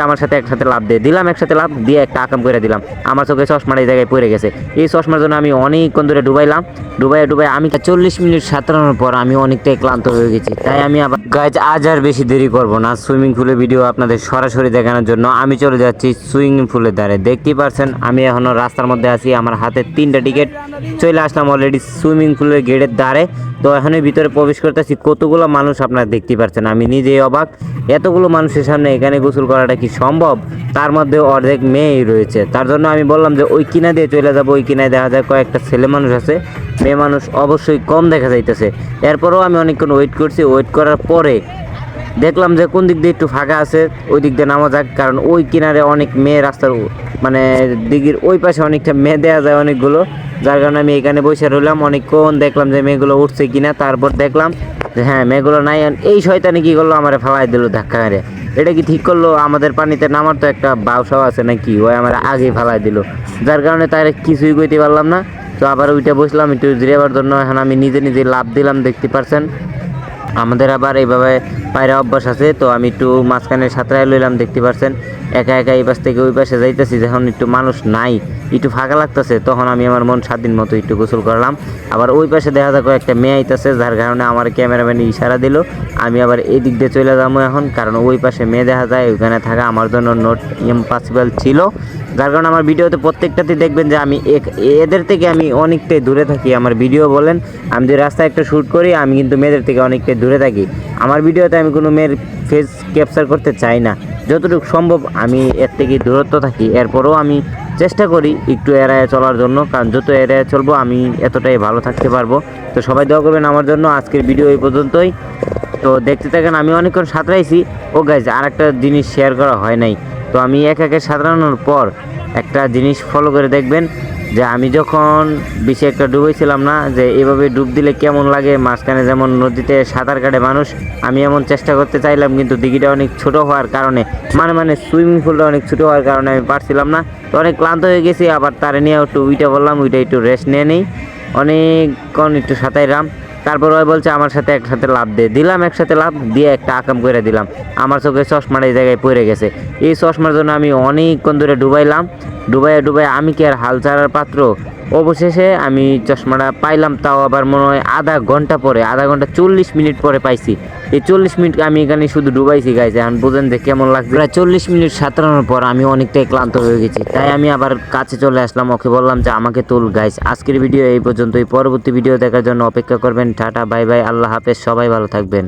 আমার সাথে একসাথে লাভ দিয়ে দিলাম, একসাথে লাভ দিয়ে একটা আকাম করে দিলাম। আমার চোখে চশমার এই জায়গায় পড়ে গেছে। এই চশমার জন্য আমি অনেকক্ষণ ধরে ডুবাইলাম, ডুবাই আমি 40 মিনিট সাঁতরানোর পর আমি অনেকটাই ক্লান্ত হয়ে গেছি। তাই আমি আবার গাইজ আজ আর বেশি দেরি করব না, সুইমিং পুলের ভিডিও আপনাদের সরাসরি দেখানোর জন্য আমি চলে যাচ্ছি সুইমিং পুলের ধারে। দেখতেই পারছেন আমি এখনও রাস্তার মধ্যে আছি, আমার হাতে 3টা টিকিট। চলে আসলাম অলরেডি সুইমিং পুলের গেটের ধারে। তো এখনই ভিতরে প্রবেশ করতেছি, কতগুলো মানুষ আপনারা দেখতে পাচ্ছেন, আমি নিজেই অবাক। এতগুলো মানুষের সামনে এখানে গোসল করাটা কি সম্ভব? তার মধ্যে অর্ধেক মেয়েই রয়েছে। তার জন্য আমি বললাম যে ওই কিনা দিয়ে চলে যাবো, ওই কিনায় দেখা যায় কয়েকটা ছেলে মানুষ আছে, মেয়ে মানুষ অবশ্যই কম দেখা যাইতেছে। এরপরেও আমি অনেকক্ষণ ওয়েট করছি, ওয়েট করার পরে দেখলাম যে কোন দিক দিয়ে একটু ফাঁকা আছে ওই দিক দিয়ে নামা যাক, কারণ ওই কিনারে অনেক মেয়ে, রাস্তার মানে দিঘির ওই পাশে অনেকটা মেয়ে দেওয়া যায় অনেকগুলো, যার কারণে আমি এখানে বসে রইলাম অনেকক্ষণ। দেখলাম যে মেয়েগুলো উঠছে কিনা, তারপর দেখলাম যে হ্যাঁ মেয়েগুলো নাই। এই শয়তানি কি করলো, আমার ফালাই দিল ধাক্কা মেরে। এটা কি ঠিক করলো? আমাদের পানিতে নামার তো একটা বাউসাও আছে নাকি, ওই আমার আগেই ফালাই দিল, যার কারণে তার কিছুই কইতে পারলাম না। তো আবার ওইটা বসলাম একটু জিরাবার জন্য। এখন আমি নিজে নিজে লাভ দিলাম, দেখতে পারছেন আমাদের আবার এইভাবে পায়রা অভ্যাস আছে। তো আমি একটু মাঝখানে সাঁতরাই লইলাম, দেখতে পারছেন একা একা এই পাশ থেকে ওই পাশে যাইতেছি। যখন একটু মানুষ নাই, একটু ফাঁকা লাগতেছে, তখন আমি আমার মন স্বাধীন মতো একটু গোসল করলাম। আবার ওই পাশে দেখা যায় একটা মেয়ে আইতেছে, যার কারণে আমার ক্যামেরাম্যান ইশারা দিল আমি আবার এই দিক দিয়ে চলে যাবো এখন, কারণ ওই পাশে মেয়ে দেখা যায়, ওইখানে থাকা আমার জন্য নট ইম্পসিবল ছিল। যার কারণে আমার ভিডিওতে প্রত্যেকটাতে দেখবেন যে আমি এদের থেকে আমি অনেকটাই দূরে থাকি। আমার ভিডিও বলেন, আমি যে রাস্তায় একটা শ্যুট করি, আমি কিন্তু মেয়েদের থেকে অনেকটাই দূরে থাকি। আমার ভিডিওতে আমি কোনো মেয়ের ফেস ক্যাপচার করতে চাই না, যতটুকু সম্ভব আমি এর থেকে দূরত্ব থাকি। এরপরেও আমি চেষ্টা করি একটু এড়ায় চলার জন্য, কারণ যত এড়ায় চলবো আমি এতটাই ভালো থাকতে পারবো। তো সবাই দোয়া করবেন আমার জন্য। আজকের ভিডিও এই পর্যন্তই। তো দেখতে থাকেন, আমি অনেকক্ষণ সাঁতরাইছি। ও গাইজ, আর একটা জিনিস শেয়ার করা হয় নাই। তো আমি একে সাঁতরানোর পর একটা জিনিস ফলো করে দেখবেন যে আমি যখন বেশি একটা ডুবেছিলাম না, যে এভাবে ডুব দিলে কেমন লাগে, মাঝখানে যেমন নদীতে সাঁতার কাটে মানুষ, আমি এমন চেষ্টা করতে চাইলাম, কিন্তু দিঘিটা অনেক ছোট হওয়ার কারণে, মানে সুইমিং পুলটা অনেক ছোটো হওয়ার কারণে আমি পারছিলাম না। তো অনেক ক্লান্ত হয়ে গেছি, আবার তারে নিয়ে একটু উইটা বললাম, উইটা একটু রেস্ট নিয়ে নিই, অনেকক্ষণ একটু সাঁতাইলাম। তারপর ওই বলছে আমার সাথে একসাথে লাভ দিয়ে দিলাম, একসাথে লাভ দিয়ে একটা আকাম করে দিলাম। আমার চোখে চশমার এই জায়গায় পড়ে গেছে। এই চশমার জন্য আমি অনেকক্ষণ ধরে ডুবাইলাম, ডুবাই আমি কি আর হাল ছাড়ার পাত্র? অবশেষে আমি চশমাটা পাইলাম, তাও আবার মনে হয় আধা ঘন্টা 40 মিনিট পরে পাইছি। এই 40 মিনিট আমি এখানে শুধু ডুবাইছি গাইছে। এখন বুঝেন যে কেমন লাগছে। প্রায় 40 মিনিট সাঁতরানোর পর আমি অনেকটাই ক্লান্ত হয়ে গেছি, তাই আমি আবার কাছে চলে আসলাম, ওকে বললাম যে আমাকে তুল। গাইস, আজকের ভিডিও এই পর্যন্তই। পরবর্তী ভিডিও দেখার জন্য অপেক্ষা করবেন। টাটা, বাই বাই, আল্লাহ হাফেজ, সবাই ভালো থাকবেন।